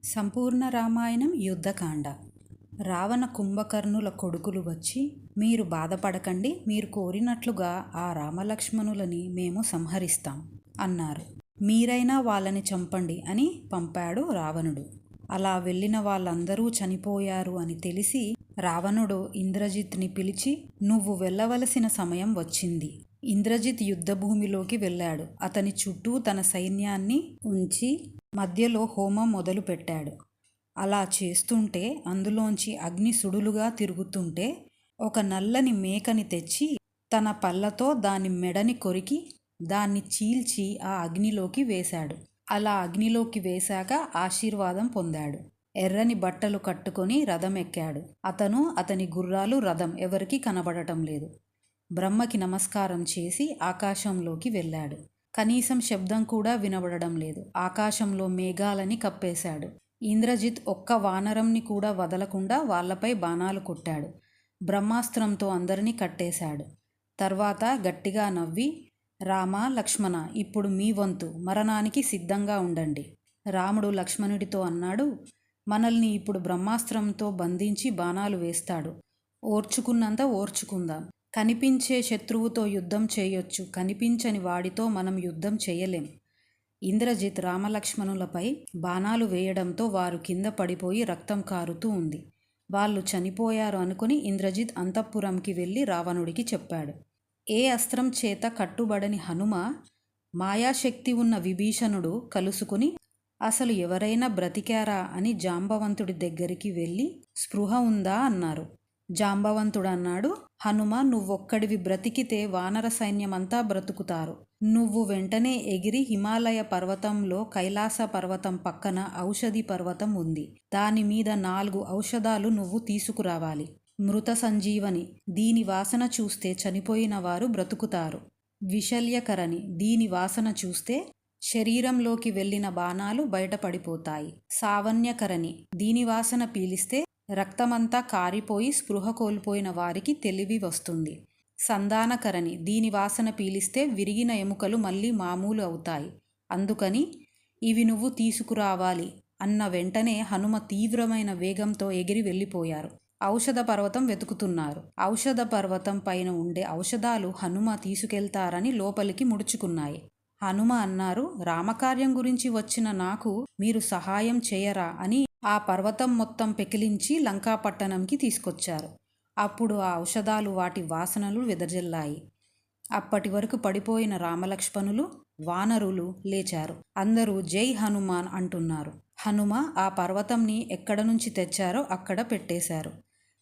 సంపూర్ణ రామాయణం యుద్ధకాండ. రావణ కుంభకర్ణుల కొడుకులు వచ్చి, మీరు బాధపడకండి, మీరు కోరినట్లుగా ఆ రామలక్ష్మణులని మేము సంహరిస్తాం అన్నారు. మీరైనా వాళ్ళని చంపండి అని పంపాడు రావణుడు. అలా వెళ్ళిన వాళ్ళందరూ చనిపోయారు అని తెలిసి రావణుడు ఇంద్రజిత్ని పిలిచి, నువ్వు వెళ్ళవలసిన సమయం వచ్చింది. ఇంద్రజిత్ యుద్ధభూమిలోకి వెళ్ళాడు. అతని చుట్టూ తన సైన్యాన్ని ఉంచి మధ్యలో హోమం మొదలు పెట్టాడు. అలా చేస్తుంటే అందులోంచి అగ్ని సుడులుగా తిరుగుతుంటే ఒక నల్లని మేకని తెచ్చి తన పళ్ళతో దాని మెడని కొరికి దాన్ని చీల్చి ఆ అగ్నిలోకి వేశాడు. అలా అగ్నిలోకి వేశాక ఆశీర్వాదం పొందాడు. ఎర్రని బట్టలు కట్టుకొని రథం ఎక్కాడు. అతని గుర్రాలు, రథం ఎవరికీ కనబడటం లేదు. బ్రహ్మకి నమస్కారం చేసి ఆకాశంలోకి వెళ్ళాడు. కనీసం శబ్దం కూడా వినబడడం లేదు. ఆకాశంలో మేఘాలని కప్పేశాడు. ఇంద్రజిత్ ఒక్క వానరంని కూడా వదలకుండా వాళ్లపై బాణాలు కొట్టాడు. బ్రహ్మాస్త్రంతో అందరినీ కట్టేశాడు. తర్వాత గట్టిగా నవ్వి, రామ, లక్ష్మణ, ఇప్పుడు మీ వంతు, మరణానికి సిద్ధంగా ఉండండి. రాముడు లక్ష్మణుడితో అన్నాడు, మనల్ని ఇప్పుడు బ్రహ్మాస్త్రంతో బంధించి బాణాలు వేస్తాడు. ఓర్చుకున్నంత ఓర్చుకుందాం. కనిపించే శత్రువుతో యుద్ధం చేయొచ్చు, కనిపించని వాడితో మనం యుద్ధం చేయలేం. ఇంద్రజిత్ రామలక్ష్మణులపై బాణాలు వేయడంతో వారు కింద పడిపోయి రక్తం కారుతూ ఉంది. వాళ్ళు చనిపోయారు అనుకుని ఇంద్రజిత్ అంతఃపురంకి వెళ్ళి రావణుడికి చెప్పాడు. ఏ అస్త్రం చేత కట్టుబడని హనుమ, మాయాశక్తి ఉన్న విభీషణుడు కలుసుకుని అసలు ఎవరైనా బ్రతికారా అని జాంబవంతుడి దగ్గరికి వెళ్ళి స్పృహ ఉందా అన్నారు. జాంబవంతుడన్నాడు, హనుమ, నువ్వొక్కడివి బ్రతికితే వానర సైన్యమంతా బ్రతుకుతారు. నువ్వు వెంటనే ఎగిరి హిమాలయ పర్వతంలో కైలాస పర్వతం పక్కన ఔషధి పర్వతం ఉంది. దాని మీద 4 ఔషధాలు నువ్వు తీసుకురావాలి. మృత సంజీవని, దీని వాసన చూస్తే చనిపోయిన వారు బ్రతుకుతారు. విశల్యకరణి, దీని వాసన చూస్తే శరీరంలోకి వెళ్ళిన బాణాలు బయటపడిపోతాయి. సావన్యకరణి, దీని వాసన పీలిస్తే రక్తమంతా కారిపోయి స్పృహ కోల్పోయిన వారికి తెలివి వస్తుంది. సంధానకరణి, దీని వాసన పీలిస్తే విరిగిన ఎముకలు మళ్ళీ మామూలు అవుతాయి. అందుకని ఇవి నువ్వు తీసుకురావాలి అన్న వెంటనే హనుమ తీవ్రమైన వేగంతో ఎగిరి వెళ్ళిపోయారు. ఔషధ పర్వతం వెతుకుతున్నారు. ఔషధ పర్వతం పైన ఉండే ఔషధాలు హనుమ తీసుకెళ్తారని లోపలికి ముడుచుకున్నాయి. హనుమ అన్నారు, రామకార్యం గురించి వచ్చిన నాకు మీరు సహాయం చేయరా అని ఆ పర్వతం మొత్తం పెకిలించి లంకాపట్టణంకి తీసుకొచ్చారు. అప్పుడు ఆ ఔషధాలు వాటి వాసనలు వెదజల్లాయి. అప్పటి వరకు పడిపోయిన రామలక్ష్మణులు, వానరులు లేచారు. అందరూ జై హనుమాన్ అంటున్నారు. హనుమ ఆ పర్వతంని ఎక్కడ నుంచి తెచ్చారో అక్కడ పెట్టేశారు.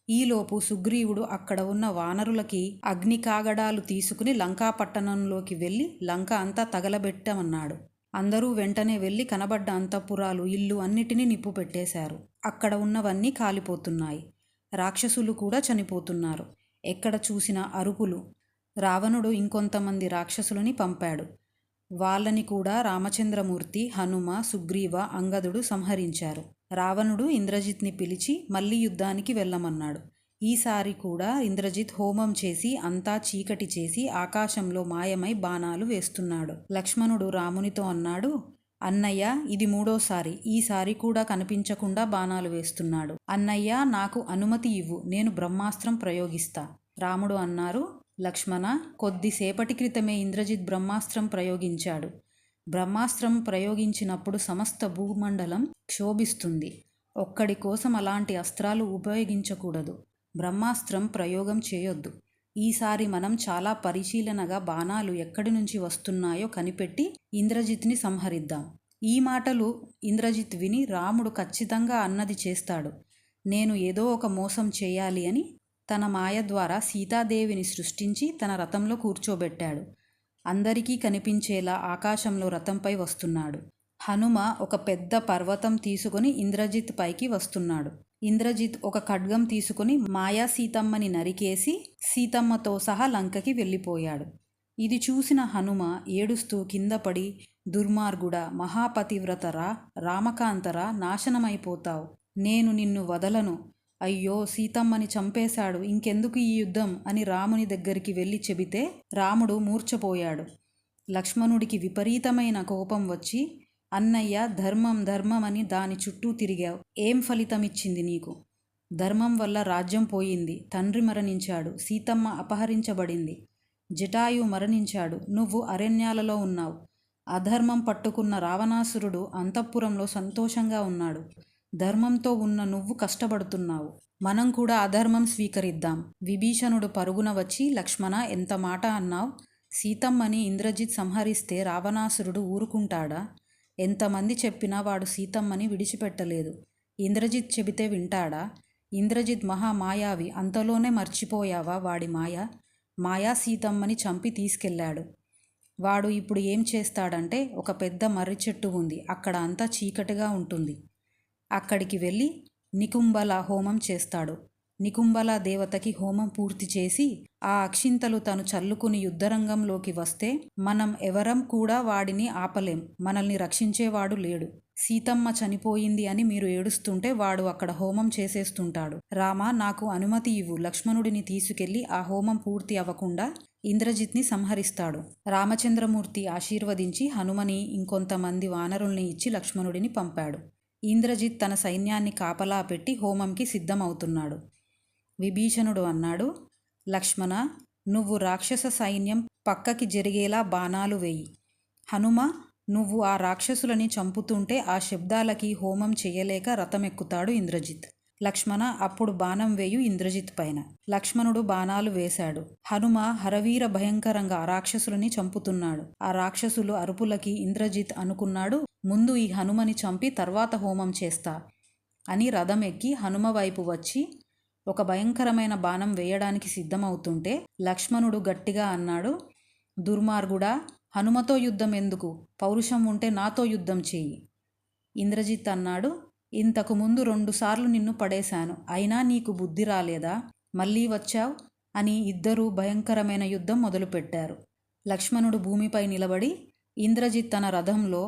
ఈలోపు సుగ్రీవుడు అక్కడ ఉన్న వానరులకి అగ్ని కాగడాలు తీసుకుని లంకాపట్టణంలోకి వెళ్ళి లంక అంతా తగలబెట్టమన్నాడు. అందరూ వెంటనే వెళ్ళి కనబడ్డ అంతఃపురాలు, ఇల్లు అన్నిటినీ నిప్పు పెట్టేశారు. అక్కడ ఉన్నవన్నీ కాలిపోతున్నాయి. రాక్షసులు కూడా చనిపోతున్నారు. ఎక్కడ చూసినా అరుపులు. రావణుడు ఇంకొంతమంది రాక్షసులని పంపాడు. వాళ్ళని కూడా రామచంద్రమూర్తి, హనుమ, సుగ్రీవ, అంగదుడు సంహరించారు. రావణుడు ఇంద్రజిత్ని పిలిచి మళ్ళీ యుద్ధానికి వెళ్ళమన్నాడు. ఈసారి కూడా ఇంద్రజిత్ హోమం చేసి అంతా చీకటి చేసి ఆకాశంలో మాయమై బాణాలు వేస్తున్నాడు. లక్ష్మణుడు రామునితో అన్నాడు, అన్నయ్య, ఇది 3వసారి. ఈసారి కూడా కనిపించకుండా బాణాలు వేస్తున్నాడు. అన్నయ్య, నాకు అనుమతి ఇవ్వు, నేను బ్రహ్మాస్త్రం ప్రయోగిస్తా. రాముడు అన్నారు, లక్ష్మణ, కొద్దిసేపటి క్రితమే ఇంద్రజిత్ బ్రహ్మాస్త్రం ప్రయోగించాడు. బ్రహ్మాస్త్రం ప్రయోగించినప్పుడు సమస్త భూమండలం క్షోభిస్తుంది. ఒక్కడి కోసం అలాంటి అస్త్రాలు ఉపయోగించకూడదు. బ్రహ్మాస్త్రం ప్రయోగం చేయొద్దు. ఈసారి మనం చాలా పరిశీలనగా బాణాలు ఎక్కడి నుంచి వస్తున్నాయో కనిపెట్టి ఇంద్రజిత్ని సంహరిద్దాం. ఈ మాటలు ఇంద్రజిత్ విని రాముడు ఖచ్చితంగా అన్నది చేస్తాడు. నేను ఏదో ఒక మోసం చేయాలి అని తన మాయ ద్వారా సీతాదేవిని సృష్టించి తన రథంలో కూర్చోబెట్టాడు. అందరికీ కనిపించేలా ఆకాశంలో రథంపై వస్తున్నాడు. హనుమ ఒక పెద్ద పర్వతం తీసుకుని ఇంద్రజిత్ పైకి వస్తున్నాడు. ఇంద్రజిత్ ఒక ఖడ్గం తీసుకుని మాయా సీతమ్మని నరికేసి సీతమ్మతో సహా లంకకి వెళ్ళిపోయాడు. ఇది చూసిన హనుమ ఏడుస్తూ కింద పడి, దుర్మార్గుడా, మహాపతివ్రతరా, రామకాంతరా, నాశనమైపోతావు. నేను నిన్ను వదలను. అయ్యో, సీతమ్మని చంపేశాడు, ఇంకెందుకు ఈ యుద్ధం అని రాముని దగ్గరికి వెళ్ళి చెబితే రాముడు మూర్ఛపోయాడు. లక్ష్మణుడికి విపరీతమైన కోపం వచ్చి, అన్నయ్య ధర్మం ధర్మం అని దాని చుట్టూ తిరిగావు. ఏం ఫలితం ఇచ్చింది నీకు? ధర్మం వల్ల రాజ్యం పోయింది. తండ్రి మరణించాడు. సీతమ్మ అపహరించబడింది. జటాయు మరణించాడు. నువ్వు అరణ్యాలలో ఉన్నావు. అధర్మం పట్టుకున్న రావణాసురుడు అంతఃపురంలో సంతోషంగా ఉన్నాడు. ధర్మంతో ఉన్న నువ్వు కష్టపడుతున్నావు. మనం కూడా అధర్మం స్వీకరిద్దాం. విభీషణుడు పరుగున వచ్చి, లక్ష్మణ, ఎంత మాట అన్నావు? సీతమ్మని ఇంద్రజిత్ సంహరిస్తే రావణాసురుడు ఊరుకుంటాడా? ఎంతమంది చెప్పినా వాడు సీతమ్మని విడిచిపెట్టలేదు. ఇంద్రజిత్ చెబితే వింటాడా? ఇంద్రజిత్ మహామాయావి. అంతలోనే మర్చిపోయావా వాడి మాయ? మాయా సీతమ్మని చంపి తీసుకెళ్ళాడు. వాడు ఇప్పుడు ఏం చేస్తాడంటే, ఒక పెద్ద మర్రి చెట్టు ఉంది, అక్కడ అంతా చీకటిగా ఉంటుంది. అక్కడికి వెళ్ళి నికుంభల హోమం చేస్తాడు. నికుంభల దేవతకి హోమం పూర్తి చేసి ఆ అక్షింతలు తను చల్లుకుని యుద్ధరంగంలోకి వస్తే మనం ఎవరం కూడా వాడిని ఆపలేం. మనల్ని రక్షించేవాడు లేడు. సీతమ్మ చనిపోయింది అని మీరు ఏడుస్తుంటే వాడు అక్కడ హోమం చేసేస్తుంటాడు. రామా, నాకు అనుమతి ఇవ్వు. లక్ష్మణుడిని తీసుకెళ్లి ఆ హోమం పూర్తి అవ్వకుండా ఇంద్రజిత్ని సంహరిస్తాడు. రామచంద్రమూర్తి ఆశీర్వదించి హనుమని ఇంకొంతమంది వానరుల్ని ఇచ్చి లక్ష్మణుడిని పంపాడు. ఇంద్రజిత్ తన సైన్యాన్ని కాపలా పెట్టి హోమంకి సిద్ధమవుతున్నాడు. విభీషణుడు అన్నాడు, లక్ష్మణ, నువ్వు రాక్షస సైన్యం పక్కకి జరిగేలా బాణాలు వేయి. హనుమ, నువ్వు ఆ రాక్షసులని చంపుతుంటే ఆ శబ్దాలకి హోమం చేయలేక రథమెక్కుతాడు ఇంద్రజిత్. లక్ష్మణ, అప్పుడు బాణం వేయు ఇంద్రజిత్ పైన. లక్ష్మణుడు బాణాలు వేశాడు. హనుమ హరవీర భయంకరంగా ఆ రాక్షసులని చంపుతున్నాడు. ఆ రాక్షసులు అరుపులకి ఇంద్రజిత్ అనుకున్నాడు, ముందు ఈ హనుమని చంపి తర్వాత హోమం చేస్తా అని రథం ఎక్కి హనుమ వైపు వచ్చి ఒక భయంకరమైన బాణం వేయడానికి సిద్ధమవుతుంటే లక్ష్మణుడు గట్టిగా అన్నాడు, దుర్మార్గుడా, హనుమతో యుద్ధం ఎందుకు? పౌరుషం ఉంటే నాతో యుద్ధం చెయ్యి. ఇంద్రజిత్ అన్నాడు, ఇంతకు ముందు 2 సార్లు నిన్ను పడేశాను, అయినా నీకు బుద్ధి రాలేదా? మళ్ళీ వచ్చావు అని ఇద్దరూ భయంకరమైన యుద్ధం మొదలుపెట్టారు. లక్ష్మణుడు భూమిపై నిలబడి ఇంద్రజిత్ తన రథంలో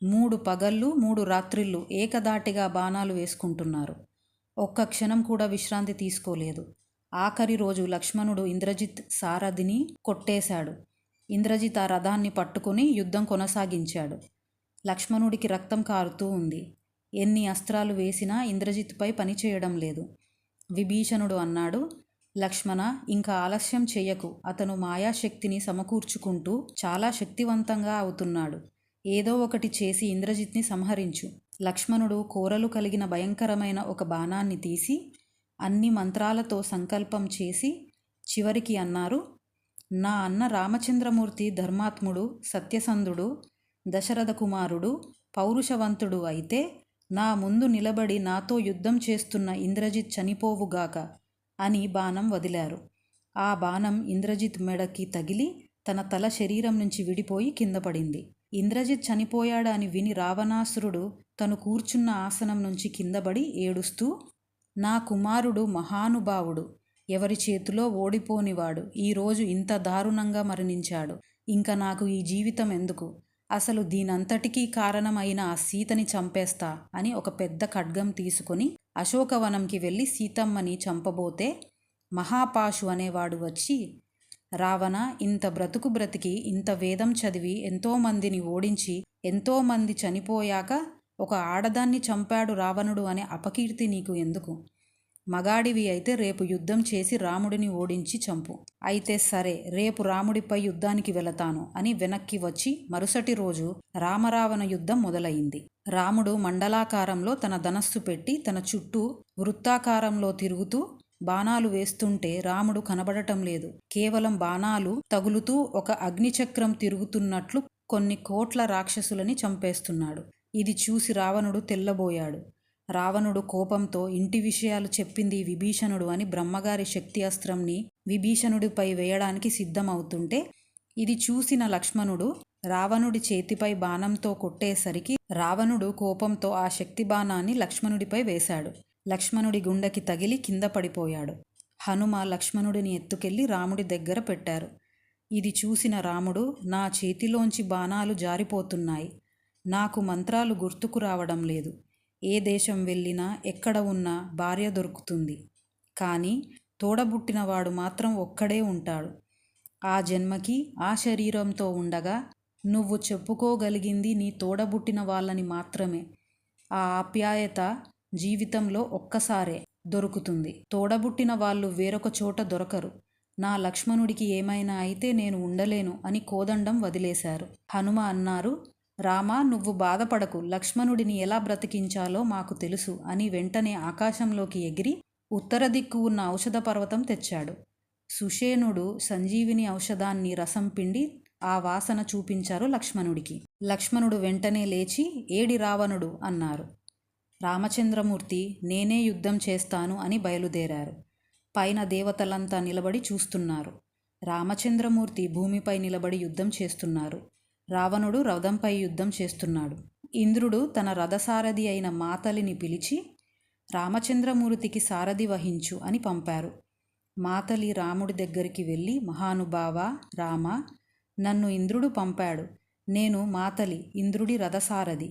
3 పగళ్ళు 3 రాత్రిళ్ళు ఏకదాటిగా బాణాలు వేసుకుంటున్నారు. ఒక్క క్షణం కూడా విశ్రాంతి తీసుకోలేదు. ఆఖరి రోజు లక్ష్మణుడు ఇంద్రజిత్ సారథిని కొట్టేశాడు. ఇంద్రజిత్ ఆ రథాన్ని పట్టుకుని యుద్ధం కొనసాగించాడు. లక్ష్మణుడికి రక్తం కారుతూ ఉంది. ఎన్ని అస్త్రాలు వేసినా ఇంద్రజిత్పై పనిచేయడం లేదు. విభీషణుడు అన్నాడు, లక్ష్మణ, ఇంకా ఆలస్యం చెయ్యకు. అతను మాయాశక్తిని సమకూర్చుకుంటూ చాలా శక్తివంతంగా అవుతున్నాడు. ఏదో ఒకటి చేసి ఇంద్రజిత్ని సంహరించు. లక్ష్మణుడు కోరలు కలిగిన భయంకరమైన ఒక బాణాన్ని తీసి అన్ని మంత్రాలతో సంకల్పం చేసి చివరికి అన్నారు, నా అన్న రామచంద్రమూర్తి ధర్మాత్ముడు, సత్యసంధుడు, దశరథ కుమారుడు, పౌరుషవంతుడు అయితే నా ముందు నిలబడి నాతో యుద్ధం చేస్తున్న ఇంద్రజిత్ చనిపోవుగాక అని బాణం వదిలారు. ఆ బాణం ఇంద్రజిత్ మెడకి తగిలి తన తల శరీరం నుంచి విడిపోయి కింద పడింది. ఇంద్రజిత్ చనిపోయాడని విని రావణాసురుడు తను కూర్చున్న ఆసనం నుంచి కిందపడి ఏడుస్తూ, నా కుమారుడు మహానుభావుడు, ఎవరి చేతిలో ఓడిపోనివాడు ఈరోజు ఇంత దారుణంగా మరణించాడు. ఇంకా నాకు ఈ జీవితం ఎందుకు? అసలు దీనంతటికీ కారణమైన ఆ సీతని చంపేస్తా అని ఒక పెద్ద ఖడ్గం తీసుకొని అశోకవనంకి వెళ్ళి సీతమ్మని చంపబోతే మహాపాశు అనేవాడు వచ్చి, రావణ, ఇంత బ్రతుకు బ్రతికి ఇంత వేదం చదివి ఎంతోమందిని ఓడించి ఎంతోమంది చనిపోయాక ఒక ఆడదాన్ని చంపాడు రావణుడు అనే అపకీర్తి నీకు ఎందుకు? మగాడివి అయితే రేపు యుద్ధం చేసి రాముడిని ఓడించి చంపు. అయితే సరే, రేపు రాముడిపై యుద్ధానికి వెళతాను అని వెనక్కి వచ్చి మరుసటి రోజు రామరావణ యుద్ధం మొదలైంది. రాముడు మండలాకారంలో తన ధనస్సు పెట్టి తన చుట్టూ వృత్తాకారంలో తిరుగుతూ బాణాలు వేస్తుంటే రాముడు కనబడటం లేదు. కేవలం బాణాలు తగులుతూ ఒక అగ్నిచక్రం తిరుగుతున్నట్లు కొన్ని కోట్ల రాక్షసులని చంపేస్తున్నాడు. ఇది చూసి రావణుడు తెల్లబోయాడు. రావణుడు కోపంతో ఇంటి విషయాలు చెప్పింది విభీషణుడు అని బ్రహ్మగారి శక్తి అస్త్రంని విభీషణుడిపై వేయడానికి సిద్ధమవుతుంటే ఇది చూసిన లక్ష్మణుడు రావణుడి చేతిపై బాణంతో కొట్టేసరికి రావణుడు కోపంతో ఆ శక్తి బాణాన్ని లక్ష్మణుడిపై వేశాడు. లక్ష్మణుడి గుండెకి తగిలి కింద పడిపోయాడు. హనుమ లక్ష్మణుడిని ఎత్తుకెళ్లి రాముడి దగ్గర పెట్టారు. ఇది చూసిన రాముడు, నా చేతిలోంచి బాణాలు జారిపోతున్నాయి. నాకు మంత్రాలు గుర్తుకు రావడం లేదు. ఏ దేశం వెళ్ళినా ఎక్కడ ఉన్నా భార్య దొరుకుతుంది, కానీ తోడబుట్టినవాడు మాత్రం ఒక్కడే ఉంటాడు. ఆ జన్మకి ఆ శరీరంతో ఉండగా నువ్వు చెప్పుకోగలిగింది నీ తోడబుట్టిన వాళ్ళని మాత్రమే. ఆ ఆప్యాయత జీవితంలో ఒక్కసారే దొరుకుతుంది. తోడబుట్టిన వాళ్ళు వేరొక చోట దొరకరు. నా లక్ష్మణుడికి ఏమైనా అయితే నేను ఉండలేను అని కోదండం వదిలేశారు. హనుమ అన్నారు, రామా, నువ్వు బాధపడకు, లక్ష్మణుడిని ఎలా బ్రతికించాలో మాకు తెలుసు అని వెంటనే ఆకాశంలోకి ఎగిరి ఉత్తర దిక్కు ఉన్న ఔషధ పర్వతం తెచ్చాడు. సుషేణుడు సంజీవిని ఔషధాన్ని రసం పిండి ఆ వాసన చూపించారు లక్ష్మణుడికి. లక్ష్మణుడు వెంటనే లేచి, ఏడి రావణుడు అన్నారు. రామచంద్రమూర్తి, నేనే యుద్ధం చేస్తాను అని బయలుదేరారు. పైన దేవతలంతా నిలబడి చూస్తున్నారు. రామచంద్రమూర్తి భూమిపై నిలబడి యుద్ధం చేస్తున్నారు. రావణుడు రథంపై యుద్ధం చేస్తున్నాడు. ఇంద్రుడు తన రథసారథి అయిన మాతలిని పిలిచి, రామచంద్రమూర్తికి సారథి వహించు అని పంపారు. మాతలి రాముడి దగ్గరికి వెళ్ళి, మహానుభావా రామ, నన్ను ఇంద్రుడు పంపాడు. నేను మాతలి, ఇంద్రుడి రథసారథి.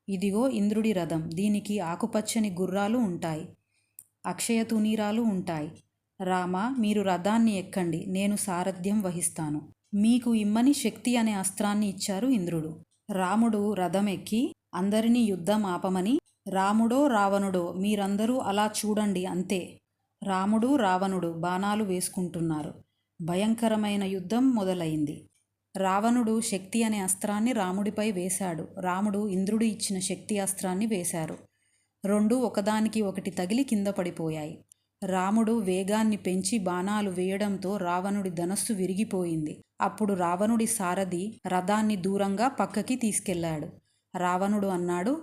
ఇదిగో ఇంద్రుడి రథం. దీనికి ఆకుపచ్చని గుర్రాలు ఉంటాయి, అక్షయ తునీరాలు ఉంటాయి. రామ, మీరు రథాన్ని ఎక్కండి, నేను సారథ్యం వహిస్తాను. మీకు ఇమ్మని శక్తి అనే అస్త్రాన్ని ఇచ్చారు ఇంద్రుడు. రాముడు రథం ఎక్కి అందరినీ యుద్ధం ఆపమని, రాముడో రావణుడో మీరందరూ అలా చూడండి అంతే. రాముడు రావణుడు బాణాలు వేసుకుంటున్నారు. భయంకరమైన యుద్ధం మొదలైంది. రావణుడు శక్తి అనే అస్త్రాన్ని రాముడిపై వేశాడు. రాముడు ఇంద్రుడు ఇచ్చిన శక్తి అస్త్రాన్ని వేశారు. రెండు ఒకదానికి ఒకటి తగిలి కింద పడిపోయాయి. రాముడు వేగాన్ని పెంచి బాణాలు వేయడంతో రావణుడి ధనస్సు విరిగిపోయింది. అప్పుడు రావణుడి సారథి రథాన్ని దూరంగా పక్కకి తీసుకెళ్లాడు. రావణుడు అన్నాడు,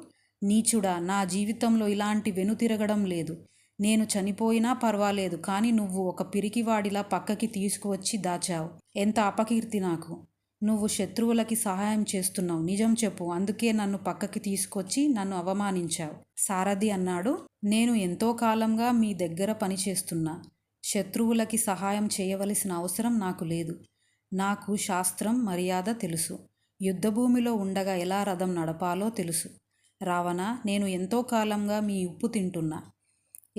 నీచుడా, నా జీవితంలో ఇలాంటి వెనుతిరగడం లేదు. నేను చనిపోయినా పర్వాలేదు, కానీ నువ్వు ఒక పిరికివాడిలా పక్కకి తీసుకువచ్చి దాచావు. ఎంత అపకీర్తి నాకు. నువ్వు శత్రువులకి సహాయం చేస్తున్నావు, నిజం చెప్పు. అందుకే నన్ను పక్కకి తీసుకొచ్చి నన్ను అవమానించావు. సారథి అన్నాడు, నేను ఎంతో కాలంగా మీ దగ్గర పనిచేస్తున్నా. శత్రువులకి సహాయం చేయవలసిన అవసరం నాకు లేదు. నాకు శాస్త్రం మర్యాద తెలుసు. యుద్ధభూమిలో ఉండగా ఎలా రథం నడపాలో తెలుసు. రావణ, నేను ఎంతో కాలంగా మీ ఉప్పు తింటున్నా.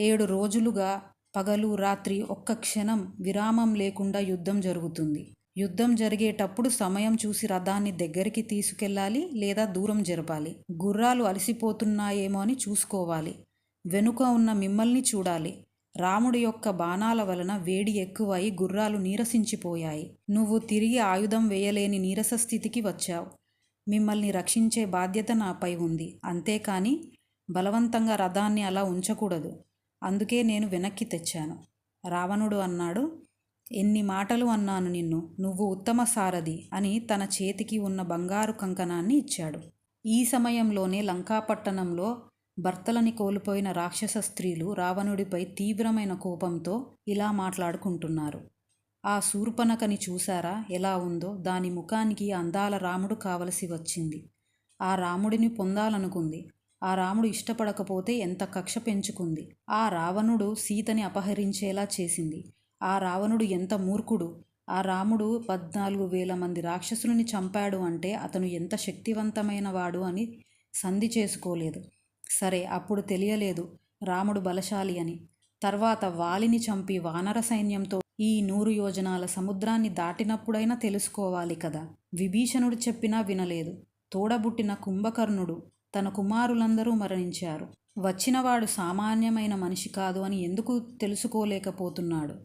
7 రోజులుగా పగలు రాత్రి ఒక్క క్షణం విరామం లేకుండా యుద్ధం జరుగుతుంది. యుద్ధం జరిగేటప్పుడు సమయం చూసి రథాన్ని దగ్గరికి తీసుకెళ్ళాలి లేదా దూరం జరపాలి. గుర్రాలు అలసిపోతున్నాయేమో అని చూసుకోవాలి. వెనుక ఉన్న మిమ్మల్ని చూడాలి. రాముడి యొక్క బాణాల వలన వేడి ఎక్కువై గుర్రాలు నీరసించిపోయాయి. నువ్వు తిరిగి ఆయుధం వేయలేని నీరస స్థితికి వచ్చావు. మిమ్మల్ని రక్షించే బాధ్యత నాపై ఉంది. అంతేకాని బలవంతంగా రథాన్ని అలా ఉంచకూడదు. అందుకే నేను వెనక్కి తెచ్చాను. రావణుడు అన్నాడు, ఎన్ని మాటలు అన్నాను నిన్ను. నువ్వు ఉత్తమ సారథి అని తన చేతికి ఉన్న బంగారు కంకణాన్ని ఇచ్చాడు. ఈ సమయంలోనే లంకాపట్టణంలో భర్తలని కోల్పోయిన రాక్షస స్త్రీలు రావణుడిపై తీవ్రమైన కోపంతో ఇలా మాట్లాడుకుంటున్నారు. ఆ శూర్పణఖని చూశారా ఎలా ఉందో? దాని ముఖానికి అందాల రాముడు కావలసి వచ్చింది. ఆ రాముడిని పొందాలనుకుంది. ఆ రాముడు ఇష్టపడకపోతే ఎంత కక్ష పెంచుకుంది. ఆ రావణుడు సీతని అపహరించేలా చేసింది. ఆ రావణుడు ఎంత మూర్ఖుడు. ఆ రాముడు 14,000 మంది రాక్షసులని చంపాడు అంటే అతను ఎంత శక్తివంతమైన వాడు అని సంధి చేసుకోలేదు. సరే, అప్పుడు తెలియలేదు రాముడు బలశాలి అని. తర్వాత వాలిని చంపి వానర సైన్యంతో ఈ 100 యోజనాల సముద్రాన్ని దాటినప్పుడైనా తెలుసుకోవాలి కదా. విభీషణుడు చెప్పినా వినలేదు. తోడబుట్టిన కుంభకర్ణుడు, తన కుమారులందరూ మరణించారు. వచ్చినవాడు సామాన్యమైన మనిషి కాదు అని ఎందుకు తెలుసుకోలేకపోతున్నాడు?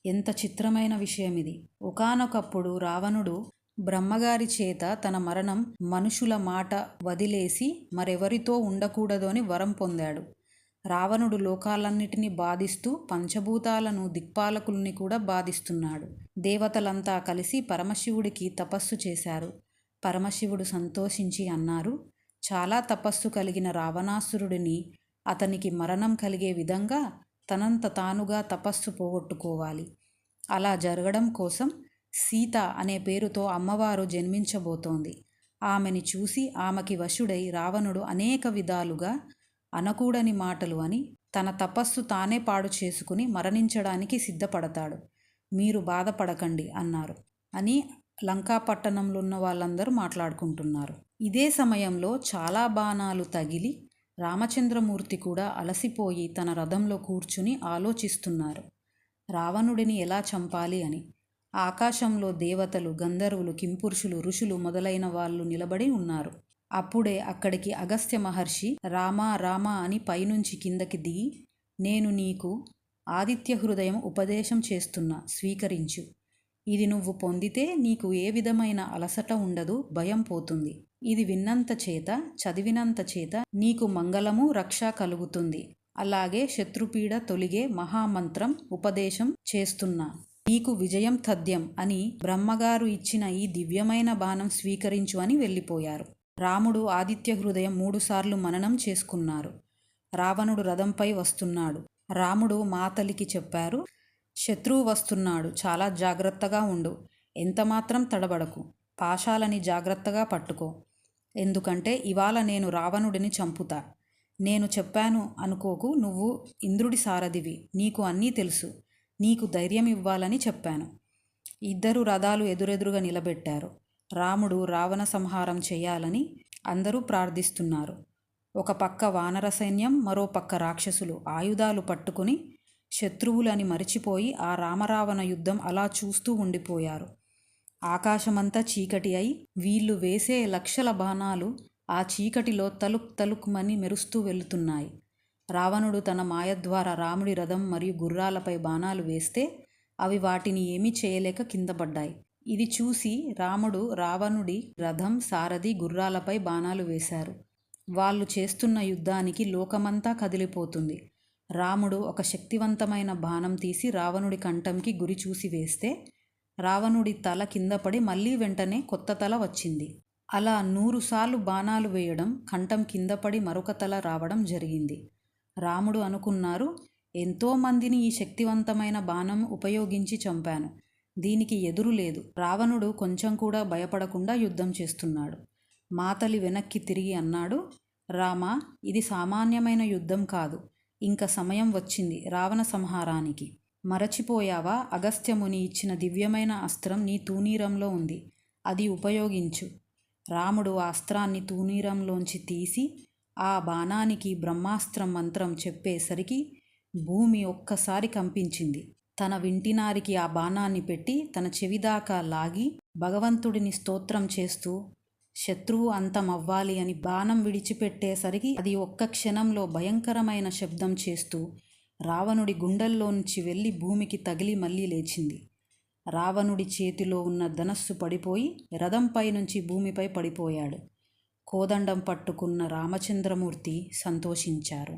ఎంత చిత్రమైన విషయం ఇది. ఒకానొకప్పుడు రావణుడు బ్రహ్మగారి చేత తన మరణం మనుషుల మాట వదిలేసి మరెవరితో ఉండకూడదు అని వరం పొందాడు. రావణుడు లోకాలన్నిటినీ బాధిస్తూ పంచభూతాలను దిక్పాలకుల్ని కూడా బాధిస్తున్నాడు. దేవతలంతా కలిసి పరమశివుడికి తపస్సు చేశారు. పరమశివుడు సంతోషించి అన్నారు, చాలా తపస్సు కలిగిన రావణాసురుడిని అతనికి మరణం కలిగే విధంగా తనంత తానుగా తపస్సు పోగొట్టుకోవాలి. అలా జరగడం కోసం సీత అనే పేరుతో అమ్మవారు జన్మించబోతోంది. ఆమెని చూసి ఆమెకి వశుడై రావణుడు అనేక విధాలుగా అనకూడని మాటలు అని తన తపస్సు తానే పాడు చేసుకుని మరణించడానికి సిద్ధపడతాడు. మీరు బాధపడకండి అన్నారు అని లంకాపట్టణంలో ఉన్న వాళ్ళందరూ మాట్లాడుకుంటున్నారు. ఇదే సమయంలో చాలా బాణాలు తగిలి రామచంద్రమూర్తి కూడా అలసిపోయి తన రథంలో కూర్చుని ఆలోచిస్తున్నారు రావణుడిని ఎలా చంపాలి అని. ఆకాశంలో దేవతలు, గంధర్వులు, కింపురుషులు, ఋషులు మొదలైన వాళ్ళు నిలబడి ఉన్నారు. అప్పుడే అక్కడికి అగస్త్య మహర్షి రామా రామా అని పైనుంచి కిందకి దిగి, నేను నీకు ఆదిత్య హృదయం ఉపదేశం చేస్తున్నా, స్వీకరించు. ఇది నువ్వు పొందితే నీకు ఏ విధమైన అలసట ఉండదు, భయం పోతుంది. ఇది విన్నంత చేత, చదివినంత చేత నీకు మంగళము, రక్ష కలుగుతుంది. అలాగే శత్రుపీడ తొలిగే మహామంత్రం ఉపదేశం చేస్తున్నా. నీకు విజయం తథ్యం అని బ్రహ్మగారు ఇచ్చిన ఈ దివ్యమైన బాణం స్వీకరించు అని వెళ్ళిపోయారు. రాముడు ఆదిత్య హృదయం 3 సార్లు మననం చేసుకున్నారు. రావణుడు రథంపై వస్తున్నాడు. రాముడు మాతలికి చెప్పారు, శత్రువు వస్తున్నాడు, చాలా జాగ్రత్తగా ఉండు. ఎంతమాత్రం తడబడకు. పాశాలని జాగ్రత్తగా పట్టుకో. ఎందుకంటే ఇవాళ నేను రావణుడిని చంపుతా. నేను చెప్పాను అనుకోకు, నువ్వు ఇంద్రుడి సారథివి, నీకు అన్నీ తెలుసు. నీకు ధైర్యం ఇవ్వాలని చెప్పాను. ఇద్దరు రథాలు ఎదురెదురుగా నిలబెట్టారు. రాముడు రావణ సంహారం చేయాలని అందరూ ప్రార్థిస్తున్నారు. ఒక పక్క వానర సైన్యం, మరో పక్క రాక్షసులు ఆయుధాలు పట్టుకుని శత్రువులని మరిచిపోయి ఆ రామరావణ యుద్ధం అలా చూస్తూ ఉండిపోయారు. ఆకాశమంతా చీకటి అయి వీళ్ళు వేసే లక్షల బాణాలు ఆ చీకటిలో తలుక్ తలుక్మని మెరుస్తూ వెళుతున్నాయి. రావణుడు తన మాయ ద్వారా రాముడి రథం మరియు గుర్రాలపై బాణాలు వేస్తే అవి వాటిని ఏమీ చేయలేక కింద పడ్డాయి. ఇది చూసి రాముడు రావణుడి రథం, సారథి, గుర్రాలపై బాణాలు వేశారు. వాళ్ళు చేస్తున్న యుద్ధానికి లోకమంతా కదిలిపోతుంది. రాముడు ఒక శక్తివంతమైన బాణం తీసి రావణుడి కంఠంకి గురి చూసి వేస్తే రావణుడి తల కింద పడి మళ్ళీ వెంటనే కొత్త తల వచ్చింది. అలా 100 సార్లు బాణాలు వేయడం, కంఠం కింద పడి మరొక తల రావడం జరిగింది. రాముడు అనుకున్నారు, ఎంతోమందిని ఈ శక్తివంతమైన బాణం ఉపయోగించి చంపాను, దీనికి ఎదురు లేదు. రావణుడు కొంచెం కూడా భయపడకుండా యుద్ధం చేస్తున్నాడు. మాతలి వెనక్కి తిరిగి అన్నాడు, రామా, ఇది సామాన్యమైన యుద్ధం కాదు. ఇంక సమయం వచ్చింది రావణ సంహారానికి. మరచిపోయావా? అగస్త్యముని ఇచ్చిన దివ్యమైన అస్త్రం నీ తూనీరంలో ఉంది, అది ఉపయోగించు. రాముడు ఆ అస్త్రాన్ని తూనీరంలోంచి తీసి ఆ బాణానికి బ్రహ్మాస్త్రం మంత్రం చెప్పేసరికి భూమి ఒక్కసారి కంపించింది. తన వింటినారికి ఆ బాణాన్ని పెట్టి తన చెవిదాకా లాగి భగవంతుడిని స్తోత్రం చేస్తూ శత్రువు అంతమవ్వాలి అని బాణం విడిచిపెట్టేసరికి అది ఒక్క క్షణంలో భయంకరమైన శబ్దం చేస్తూ రావణుడి గుండెల్లోంచి వెళ్ళి భూమికి తగిలి మళ్ళీ లేచింది. రావణుడి చేతిలో ఉన్న ధనస్సు పడిపోయి రథంపై నుంచి భూమిపై పడిపోయాడు. కోదండం పట్టుకున్న రామచంద్రమూర్తి సంతోషించారు.